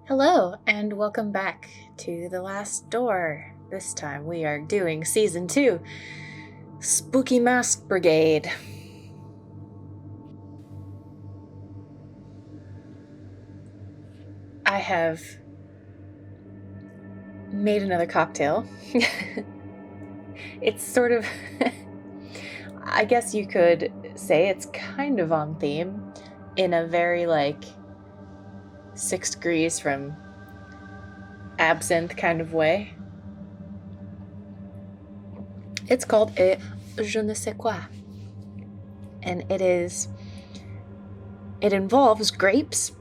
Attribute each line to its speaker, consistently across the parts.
Speaker 1: Hello, and welcome back to The Last Door. This time we are doing Season 2, Spooky Mask Brigade. I have made another cocktail. It's sort of, I guess you could say it's kind of on theme in a very, 6 degrees from absinthe kind of way. It's called a je ne sais quoi. And it involves grapes,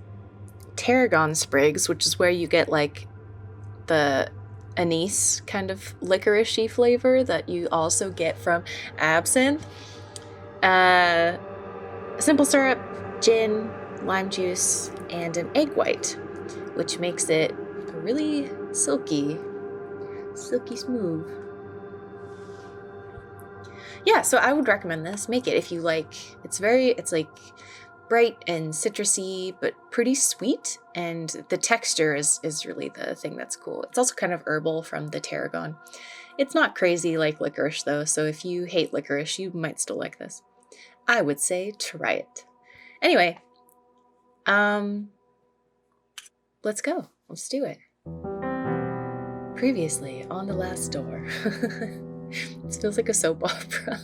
Speaker 1: tarragon sprigs, which is where you get the anise kind of licorice-y flavor that you also get from absinthe, simple syrup, gin, lime juice, and an egg white, which makes it really silky smooth. Yeah, so I would recommend this. Make it if you like. It's bright and citrusy, but pretty sweet, and the texture is really the thing that's cool. It's also kind of herbal from the tarragon. It's not crazy like licorice though, so if you hate licorice, you might still like this. I would say try it. Anyway, let's go. Let's do it. Previously on The Last Door. This feels like a soap opera.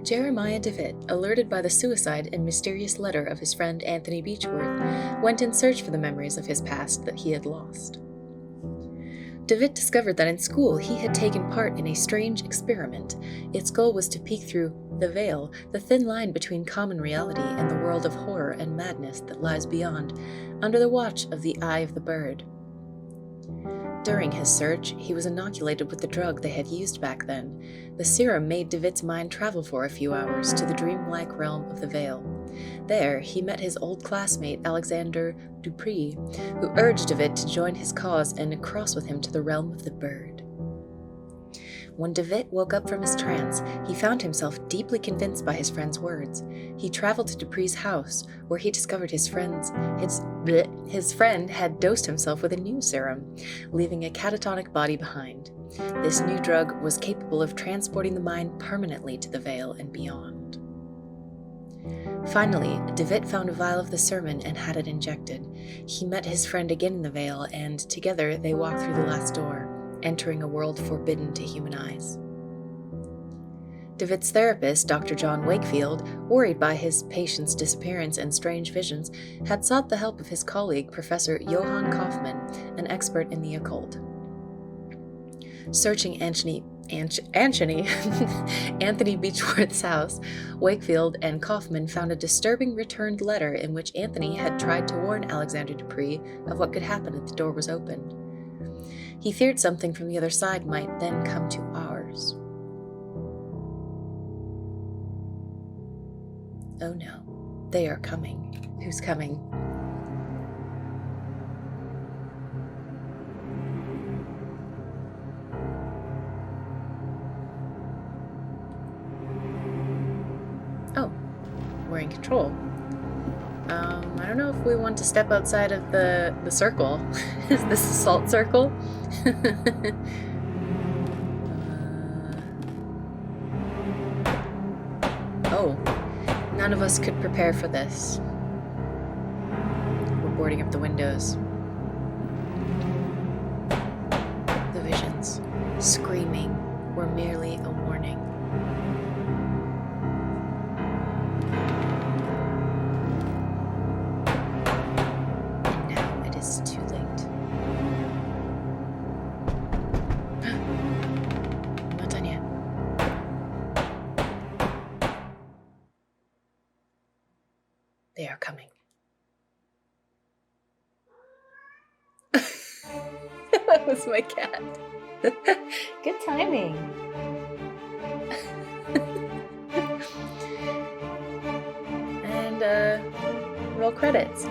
Speaker 1: Jeremiah DeVitt, alerted by the suicide and mysterious letter of his friend Anthony Beechworth, went in search for the memories of his past that he had lost. DeVitt discovered that in school he had taken part in a strange experiment. Its goal was to peek through the veil, the thin line between common reality and the world of horror and madness that lies beyond, under the watch of the Eye of the Bird. During his search, he was inoculated with the drug they had used back then. The serum made DeVitt's mind travel for a few hours to the dreamlike realm of the Veil. There, he met his old classmate Alexander Dupree, who urged DeVitt to join his cause and cross with him to the realm of the Bird. When DeVitt woke up from his trance, he found himself deeply convinced by his friend's words. He traveled to Dupree's house, where he discovered his friend had dosed himself with a new serum, leaving a catatonic body behind. This new drug was capable of transporting the mind permanently to the Veil and beyond. Finally, DeVitt found a vial of the serum and had it injected. He met his friend again in the Veil, and together they walked through the last door, entering a world forbidden to human eyes. DeVitt's therapist, Dr. John Wakefield, worried by his patient's disappearance and strange visions, had sought the help of his colleague, Professor Johann Kaufmann, an expert in the occult. Searching Anthony Beechworth's house, Wakefield and Kaufmann found a disturbing returned letter in which Anthony had tried to warn Alexander Dupree of what could happen if the door was opened. He feared something from the other side might then come to ours. Oh no, they are coming. Who's coming? Oh, we're in control. I don't know if we want to step outside of the circle. Is this a salt circle? Oh, none of us could prepare for this. We're boarding up the windows. The visions, screaming, were merely a warning. Too late. I'm not done yet. They are coming. That was my cat. Good timing. And roll credits.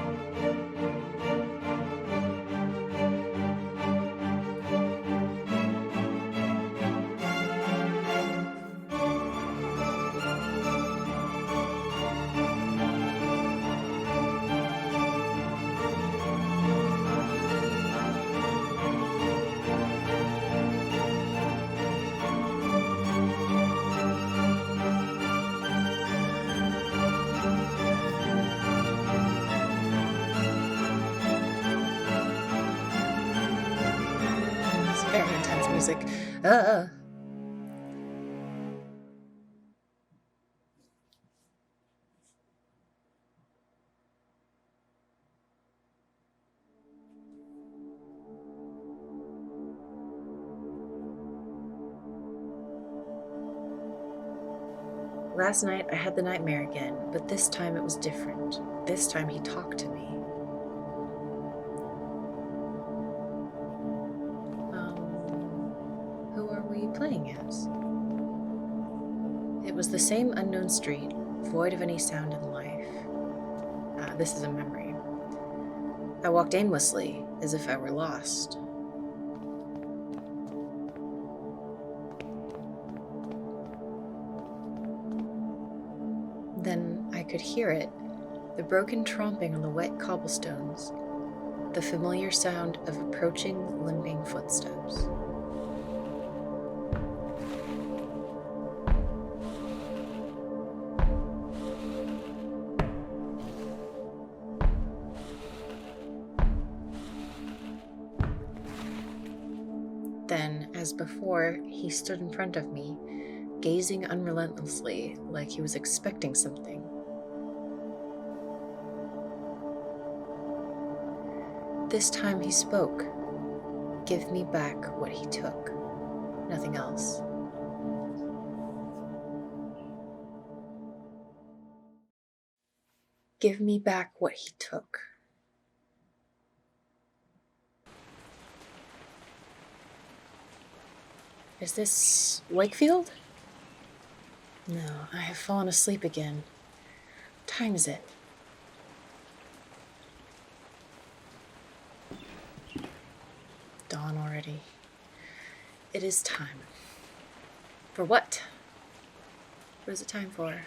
Speaker 1: Last night I had the nightmare again, but this time it was different. This time he talked to me. Who are we playing as? It was the same unknown street, void of any sound and life. This is a memory. I walked aimlessly, as if I were lost. Then I could hear it, the broken tromping on the wet cobblestones, the familiar sound of approaching, limping footsteps. Then, as before, he stood in front of me, gazing unrelentlessly, like he was expecting something. This time he spoke. Give me back what he took. Nothing else. Give me back what he took. Is this Wakefield? No, I have fallen asleep again. What time is it? Dawn already. It is time. For what? What is it time for?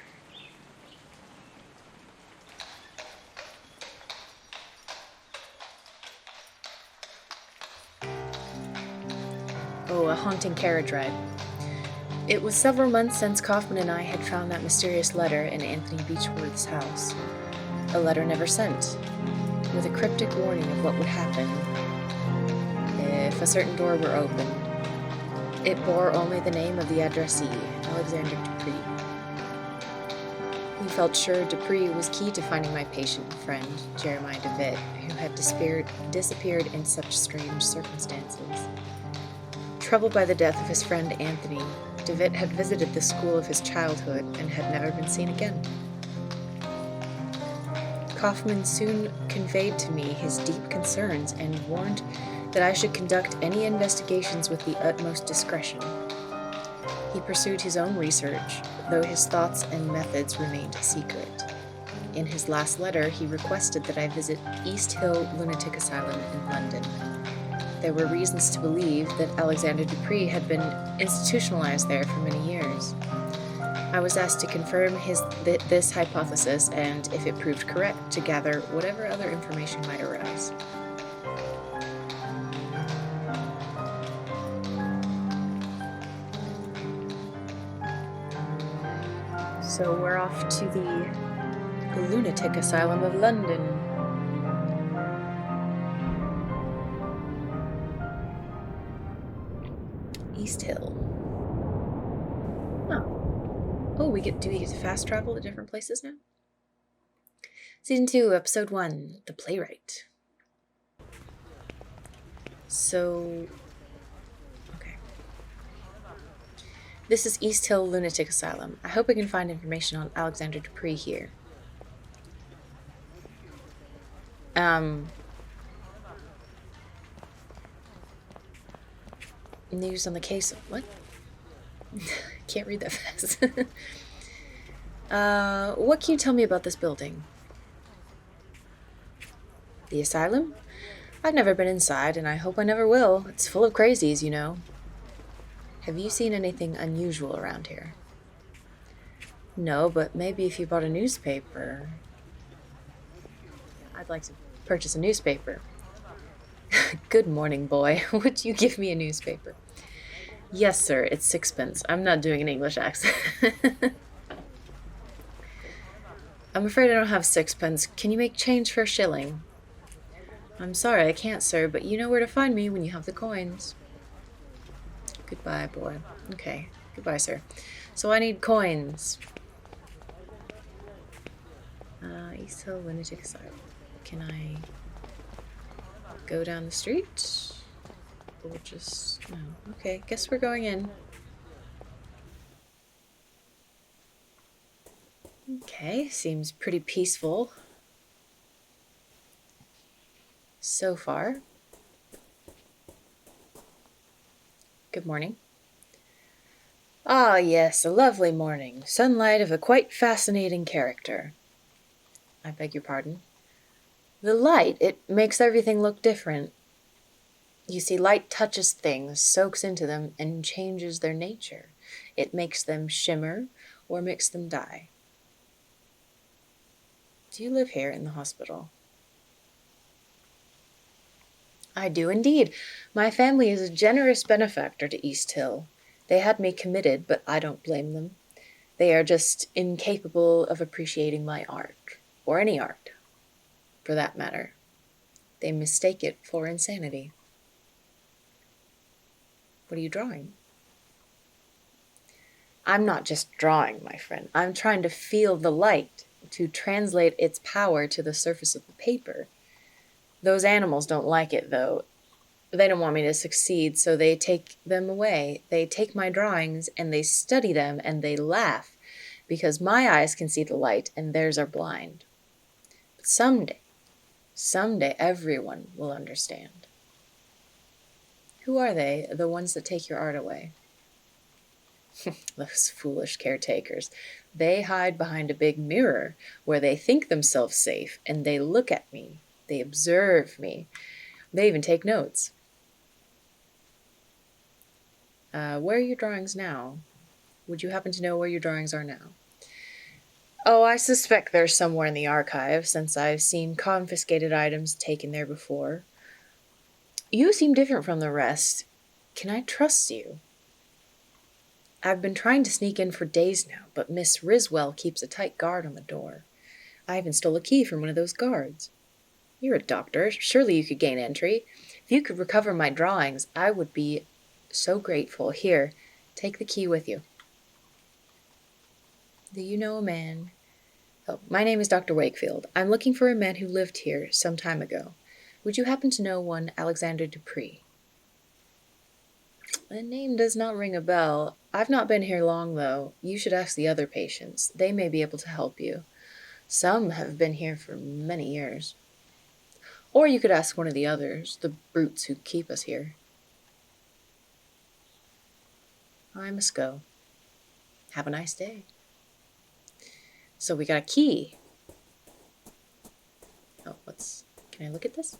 Speaker 1: Oh, a haunting carriage ride. It was several months since Kaufman and I had found that mysterious letter in Anthony Beechworth's house. A letter never sent, with a cryptic warning of what would happen if a certain door were opened. It bore only the name of the addressee, Alexander Dupree. We felt sure Dupree was key to finding my patient friend, Jeremiah DeVitt, who had disappeared in such strange circumstances. Troubled by the death of his friend Anthony, DeVitt had visited the school of his childhood and had never been seen again. Kaufman soon conveyed to me his deep concerns and warned that I should conduct any investigations with the utmost discretion. He pursued his own research, though his thoughts and methods remained secret. In his last letter, he requested that I visit East Hill Lunatic Asylum in London. There were reasons to believe that Alexander Dupree had been institutionalized there for many years. I was asked to confirm this hypothesis and, if it proved correct, to gather whatever other information might arise. So we're off to the Lunatic Asylum of London. East Hill. Oh, do we get to fast travel to different places now? Season 2, Episode 1, The Playwright. So, okay. This is East Hill Lunatic Asylum. I hope I can find information on Alexander Dupree here. News on the case of what? Can't read that fast. What can you tell me about this building? The asylum? I've never been inside, and I hope I never will. It's full of crazies, you know. Have you seen anything unusual around here? No, but maybe if you bought a newspaper. I'd like to purchase a newspaper. Good morning, boy. Would you give me a newspaper? Yes, sir. It's 6 pence. I'm not doing an English accent. I'm afraid I don't have 6 pence. Can you make change for a shilling? I'm sorry, I can't, sir, but you know where to find me when you have the coins. Goodbye, boy. Okay. Goodbye, sir. So I need coins. East Hill Lunatic Asylum. Can I go down the street? Or just... no. Okay, guess we're going in. Okay, seems pretty peaceful so far. Good morning. Ah, yes, a lovely morning. Sunlight of a quite fascinating character. I beg your pardon. The light, it makes everything look different. You see, light touches things, soaks into them, and changes their nature. It makes them shimmer or makes them die. Do you live here in the hospital? I do indeed. My family is a generous benefactor to East Hill. They had me committed, but I don't blame them. They are just incapable of appreciating my art, or any art, for that matter. They mistake it for insanity. What are you drawing? I'm not just drawing, my friend. I'm trying to feel the light, to translate its power to the surface of the paper. Those animals don't like it, though. They don't want me to succeed, so they take them away. They take my drawings, and they study them, and they laugh, because my eyes can see the light, and theirs are blind. But someday, everyone will understand. Who are they, the ones that take your art away? Those foolish caretakers. They hide behind a big mirror where they think themselves safe, and they look at me. They observe me. They even take notes. Where are your drawings now? Would you happen to know where your drawings are now? Oh, I suspect they're somewhere in the archive, since I've seen confiscated items taken there before. You seem different from the rest. Can I trust you? I've been trying to sneak in for days now, but Miss Riswell keeps a tight guard on the door. I even stole a key from one of those guards. You're a doctor. Surely you could gain entry. If you could recover my drawings, I would be so grateful. Here, take the key with you. Do you know a man? Oh, my name is Dr. Wakefield. I'm looking for a man who lived here some time ago. Would you happen to know one Alexander Dupree? The name does not ring a bell. I've not been here long, though. You should ask the other patients. They may be able to help you. Some have been here for many years. Or you could ask one of the others, the brutes who keep us here. I must go. Have a nice day. So we got a key. Oh, can I look at this?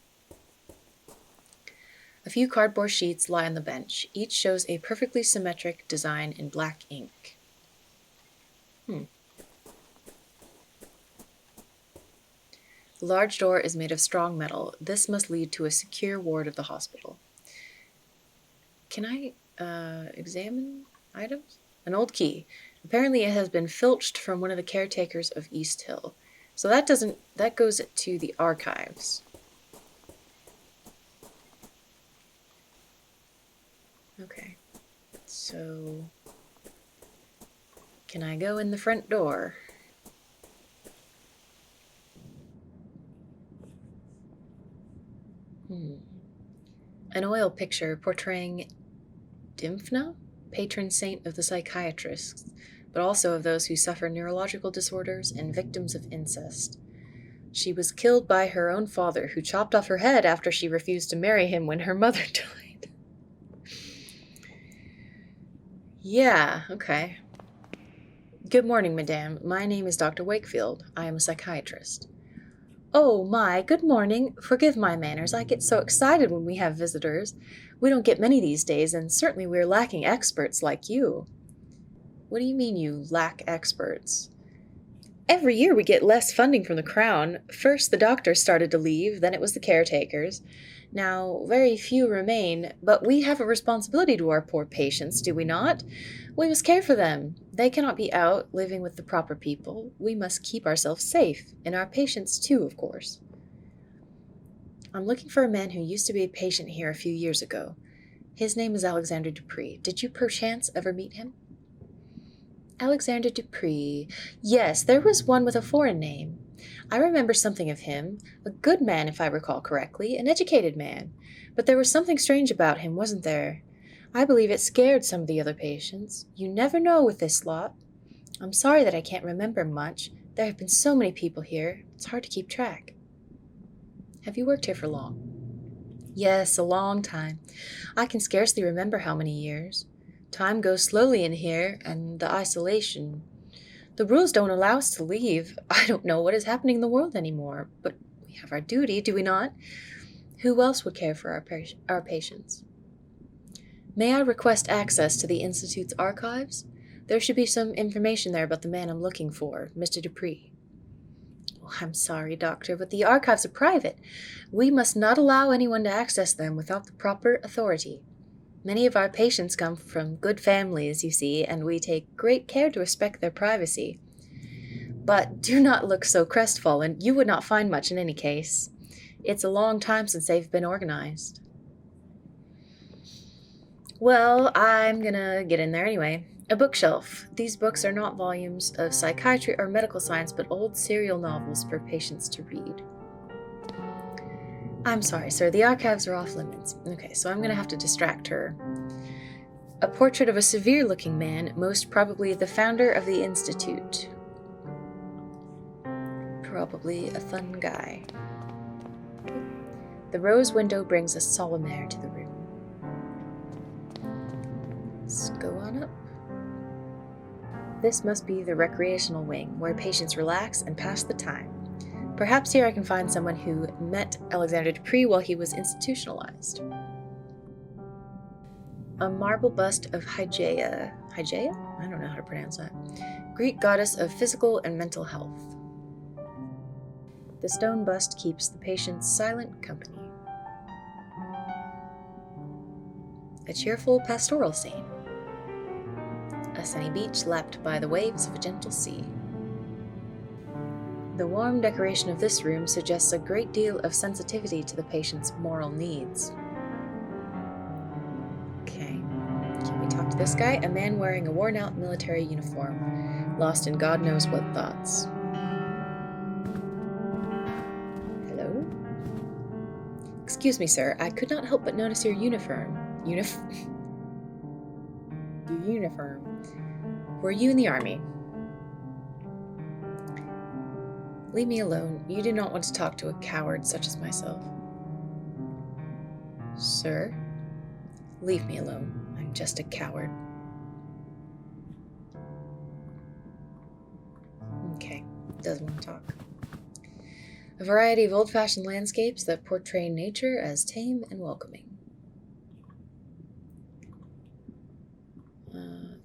Speaker 1: A few cardboard sheets lie on the bench. Each shows a perfectly symmetric design in black ink. The large door is made of strong metal. This must lead to a secure ward of the hospital. Can I examine items? An old key. Apparently it has been filched from one of the caretakers of East Hill. So that goes to the archives. Okay. So can I go in the front door? An oil picture portraying Gov'na, patron saint of the psychiatrists, but also of those who suffer neurological disorders and victims of incest. She was killed by her own father, who chopped off her head after she refused to marry him when her mother died. Yeah, okay. Good morning, madame. My name is Dr. Wakefield. I am a psychiatrist. Oh my, good morning. Forgive my manners. I get so excited when we have visitors. We don't get many these days, and certainly we're lacking experts like you. What do you mean you lack experts? Every year we get less funding from the Crown. First the doctors started to leave, then it was the caretakers. Now very few remain, but we have a responsibility to our poor patients, do we not? We must care for them. They cannot be out, living with the proper people. We must keep ourselves safe, and our patients too, of course. I'm looking for a man who used to be a patient here a few years ago. His name is Alexander Dupree. Did you perchance ever meet him? Alexander Dupree. Yes, there was one with a foreign name. I remember something of him. A good man, if I recall correctly, an educated man. But there was something strange about him, wasn't there? I believe it scared some of the other patients. You never know with this lot. I'm sorry that I can't remember much. There have been so many people here. It's hard to keep track. Have you worked here for long? Yes, a long time. I can scarcely remember how many years. Time goes slowly in here, and the isolation. The rules don't allow us to leave. I don't know what is happening in the world anymore, but we have our duty, do we not? Who else would care for our patients? May I request access to the Institute's archives? There should be some information there about the man I'm looking for, Mr. Dupree. Oh, I'm sorry, Doctor, but the archives are private. We must not allow anyone to access them without the proper authority. Many of our patients come from good families, you see, and we take great care to respect their privacy. But do not look so crestfallen. You would not find much in any case. It's a long time since they've been organized. Well, I'm gonna get in there anyway. A bookshelf. These books are not volumes of psychiatry or medical science, but old serial novels for patients to read. I'm sorry, sir. The archives are off limits. Okay, so I'm going to have to distract her. A portrait of a severe-looking man, most probably the founder of the Institute. Probably a fun guy. The rose window brings a solemn air to the room. Let's go on up. This must be the recreational wing, where patients relax and pass the time. Perhaps here I can find someone who met Alexander Dupree while he was institutionalized. A marble bust of Hygeia. Hygeia? I don't know how to pronounce that. Greek goddess of physical and mental health. The stone bust keeps the patient's silent company. A cheerful pastoral scene. A sunny beach lapped by the waves of a gentle sea. The warm decoration of this room suggests a great deal of sensitivity to the patient's moral needs. Okay, can we talk to this guy? A man wearing a worn-out military uniform, lost in God knows what thoughts. Hello? Excuse me, sir, I could not help but notice your uniform. Your uniform. Were you in the army? Leave me alone. You do not want to talk to a coward such as myself. Sir, leave me alone. I'm just a coward. Okay, doesn't want to talk. A variety of old-fashioned landscapes that portray nature as tame and welcoming.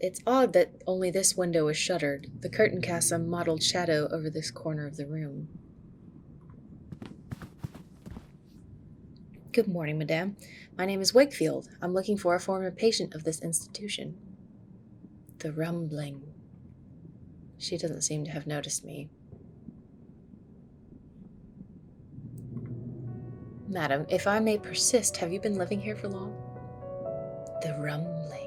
Speaker 1: It's odd that only this window is shuttered. The curtain casts a mottled shadow over this corner of the room. Good morning, madame. My name is Wakefield. I'm looking for a former patient of this institution. The rumbling. She doesn't seem to have noticed me. Madam, if I may persist, have you been living here for long? The rumbling.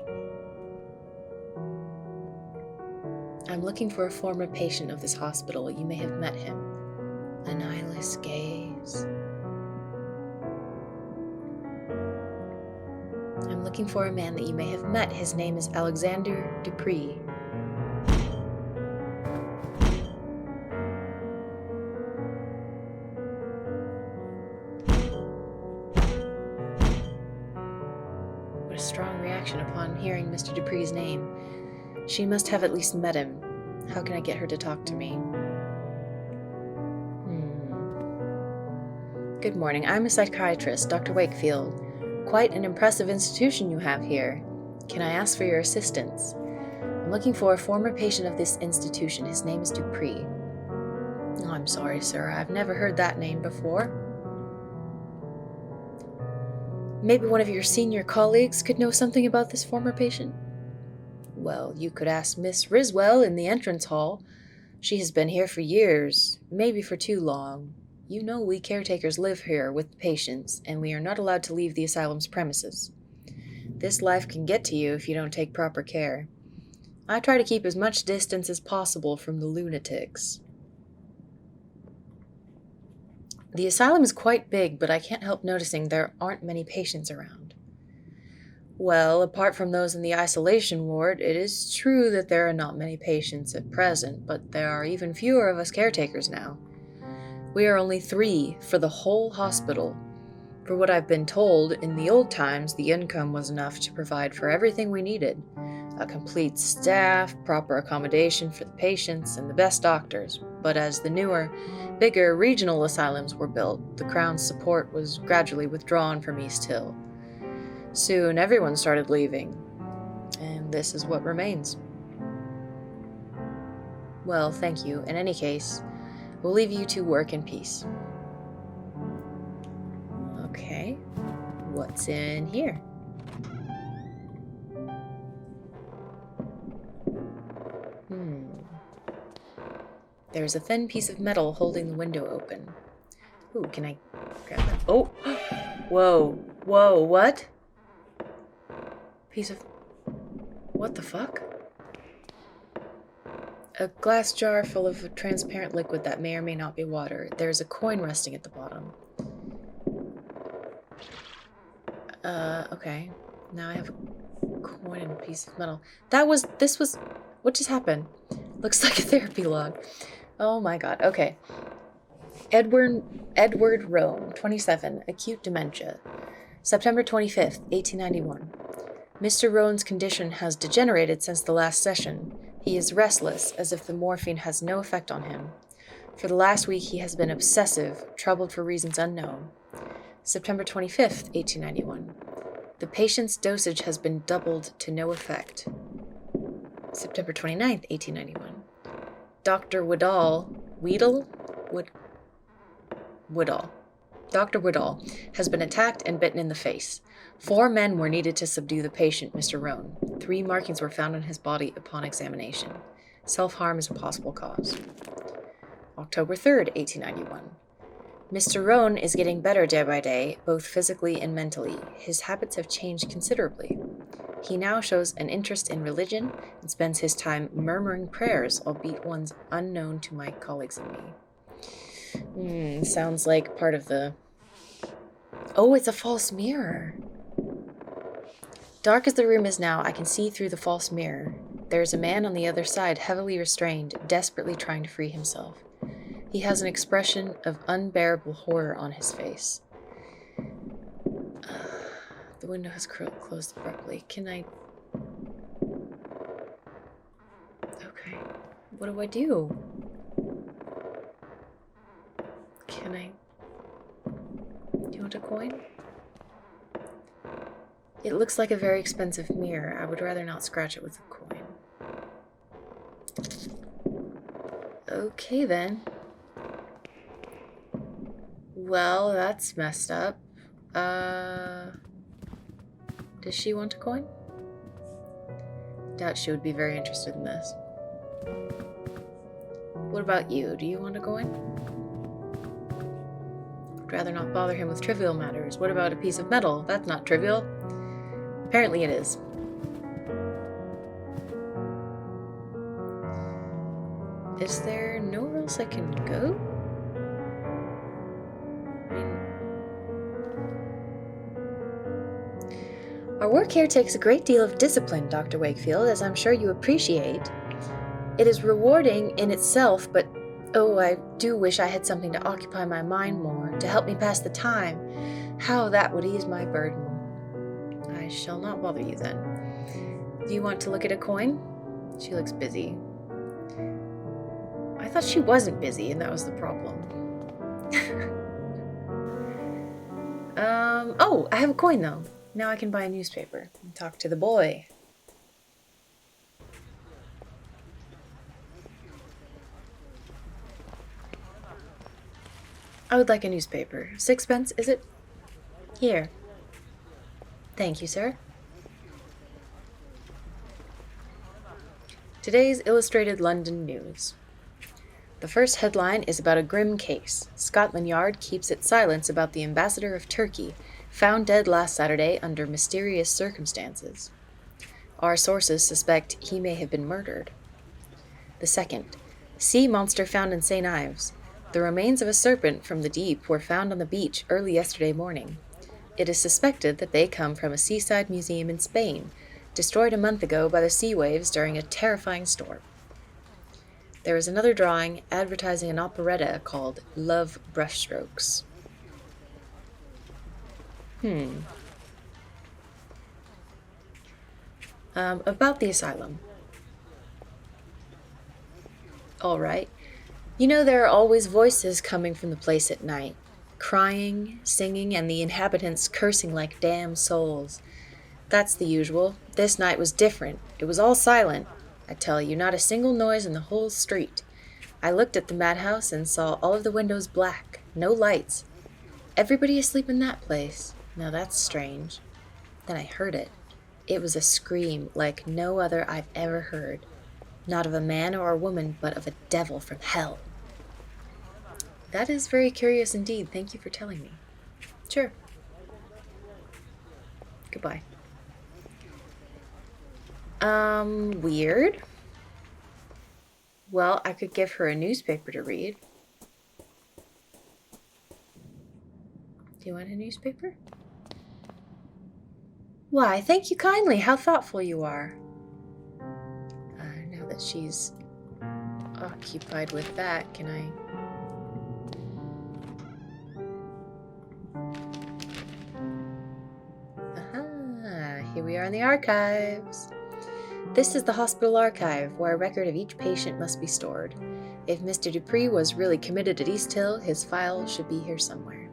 Speaker 1: I'm looking for a former patient of this hospital. You may have met him. An eyeless gaze. I'm looking for a man that you may have met. His name is Alexander Dupree. What a strong reaction upon hearing Mr. Dupree's name. She must have at least met him. How can I get her to talk to me? Good morning. I'm a psychiatrist, Dr. Wakefield. Quite an impressive institution you have here. Can I ask for your assistance? I'm looking for a former patient of this institution. His name is Dupree. Oh, I'm sorry, sir. I've never heard that name before. Maybe one of your senior colleagues could know something about this former patient? Well, you could ask Miss Riswell in the entrance hall. She has been here for years, maybe for too long. You know we caretakers live here with the patients, and we are not allowed to leave the asylum's premises. This life can get to you if you don't take proper care. I try to keep as much distance as possible from the lunatics. The asylum is quite big, but I can't help noticing there aren't many patients around. Well, apart from those in the isolation ward, it is true that there are not many patients at present, but there are even fewer of us caretakers now. We are only 3 for the whole hospital. For what I've been told, in the old times, the income was enough to provide for everything we needed. A complete staff, proper accommodation for the patients, and the best doctors. But as the newer, bigger regional asylums were built, the Crown's support was gradually withdrawn from East Hill. Soon everyone started leaving, and this is what remains. Well, thank you. In any case, we'll leave you to work in peace. Okay, what's in here? There's a thin piece of metal holding the window open. Ooh, can I grab that? Oh! Whoa, what? Piece of... What the fuck? A glass jar full of a transparent liquid that may or may not be water. There's a coin resting at the bottom. Okay. Now I have a coin and a piece of metal. This was... What just happened? Looks like a therapy log. Oh my god, okay. Edward Roan, 27, acute dementia. September 25th, 1891. Mr. Roan's condition has degenerated since the last session. He is restless, as if the morphine has no effect on him. For the last week he has been obsessive, troubled for reasons unknown. September 25th, 1891. The patient's dosage has been doubled to no effect. September 29th, 1891. Dr. Dr. Woodall has been attacked and bitten in the face. 4 men were needed to subdue the patient, Mr. Roan. 3 markings were found on his body upon examination. Self-harm is a possible cause. October 3rd, 1891. Mr. Roan is getting better day by day, both physically and mentally. His habits have changed considerably. He now shows an interest in religion and spends his time murmuring prayers, albeit ones unknown to my colleagues and me. Sounds like part of the... Oh, it's a false mirror. Dark as the room is now, I can see through the false mirror. There is a man on the other side, heavily restrained, desperately trying to free himself. He has an expression of unbearable horror on his face. The window has closed abruptly. Can I... Okay. What do I do? Can I... Do you want a coin? It looks like a very expensive mirror. I would rather not scratch it with a coin. Okay, then. Well, that's messed up. Does she want a coin? Doubt she would be very interested in this. What about you? Do you want a coin? I'd rather not bother him with trivial matters. What about a piece of metal? That's not trivial. Apparently it is. Is there nowhere else I can go? Our work here takes a great deal of discipline, Dr. Wakefield, as I'm sure you appreciate. It is rewarding in itself, but oh, I do wish I had something to occupy my mind more, to help me pass the time. How that would ease my burden. I shall not bother you then. Do you want to look at a coin? She looks busy. I thought she wasn't busy, and that was the problem. Oh, I have a coin, though. Now I can buy a newspaper and talk to the boy. I would like a newspaper. 6 pence, is it? Here. Thank you, sir. Today's Illustrated London News. The first headline is about a grim case. Scotland Yard keeps its silence about the ambassador of Turkey, Found dead last Saturday under mysterious circumstances. Our sources suspect he may have been murdered. The second, sea monster found in St. Ives. The remains of a serpent from the deep were found on the beach early yesterday morning. It is suspected that they come from a seaside museum in Spain, destroyed a month ago by the sea waves during a terrifying storm. There is another drawing advertising an operetta called Love Brushstrokes. About the asylum. All right. You know, there are always voices coming from the place at night, crying, singing, and the inhabitants cursing like damned souls. That's the usual. This night was different. It was all silent. I tell you, not a single noise in the whole street. I looked at the madhouse and saw all of the windows black, no lights. Everybody asleep in that place. Now that's strange. Then I heard it. It was a scream like no other I've ever heard. Not of a man or a woman, but of a devil from hell. That is very curious indeed. Thank you for telling me. Sure. Goodbye. Weird. Well, I could give her a newspaper to read. Do you want a newspaper? Why, thank you kindly. How thoughtful you are. Now that she's occupied with that, can I... Here we are in the archives. This is the hospital archive, where a record of each patient must be stored. If Mr. Dupree was really committed at East Hill, his file should be here somewhere.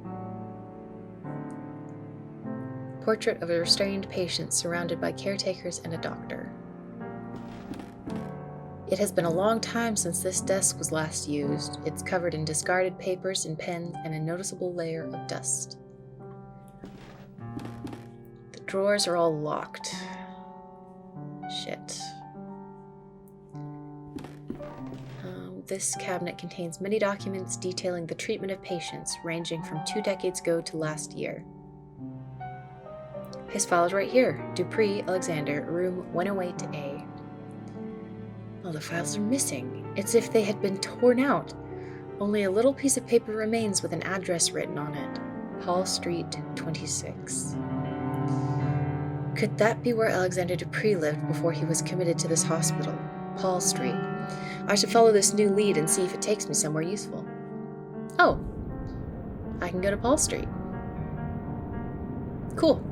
Speaker 1: Portrait of a restrained patient surrounded by caretakers and a doctor. It has been a long time since this desk was last used. It's covered in discarded papers and pens and a noticeable layer of dust. The drawers are all locked. Shit. This cabinet contains many documents detailing the treatment of patients, ranging from 2 decades ago to last year. His file is right here. Dupree, Alexander, room 108A. All the files are missing. It's as if they had been torn out. Only a little piece of paper remains with an address written on it. Hall Street, 26. Could that be where Alexander Dupree lived before he was committed to this hospital? Paul Street. I should follow this new lead and see if it takes me somewhere useful. Oh, I can go to Paul Street. Cool.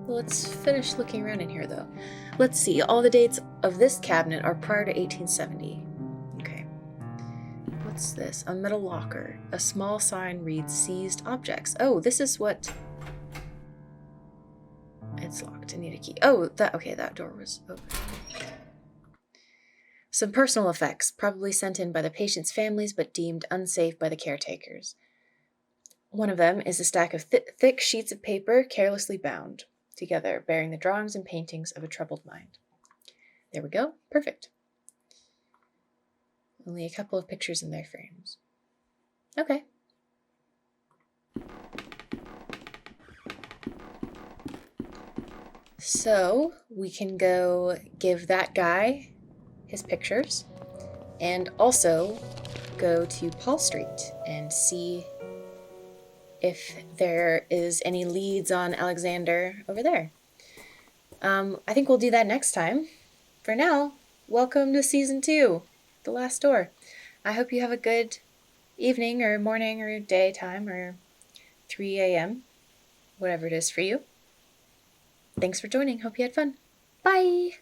Speaker 1: Let's finish looking around in here, though. Let's see. All the dates of this cabinet are prior to 1870. Okay. What's this? A metal locker. A small sign reads seized objects. Oh, this is what... It's locked. I need a key. Oh, that door was open. Some personal effects, probably sent in by the patients' families, but deemed unsafe by the caretakers. One of them is a stack of thick sheets of paper, carelessly bound together, bearing the drawings and paintings of a troubled mind. There we go. Perfect. Only a couple of pictures in their frames. Okay. So we can go give that guy his pictures and also go to Paul Street and see if there is any leads on Alexander over there. I think we'll do that next time. For now, welcome to Season 2, The Last Door. I hope you have a good evening or morning or daytime or 3 a.m., whatever it is for you. Thanks for joining. Hope you had fun. Bye!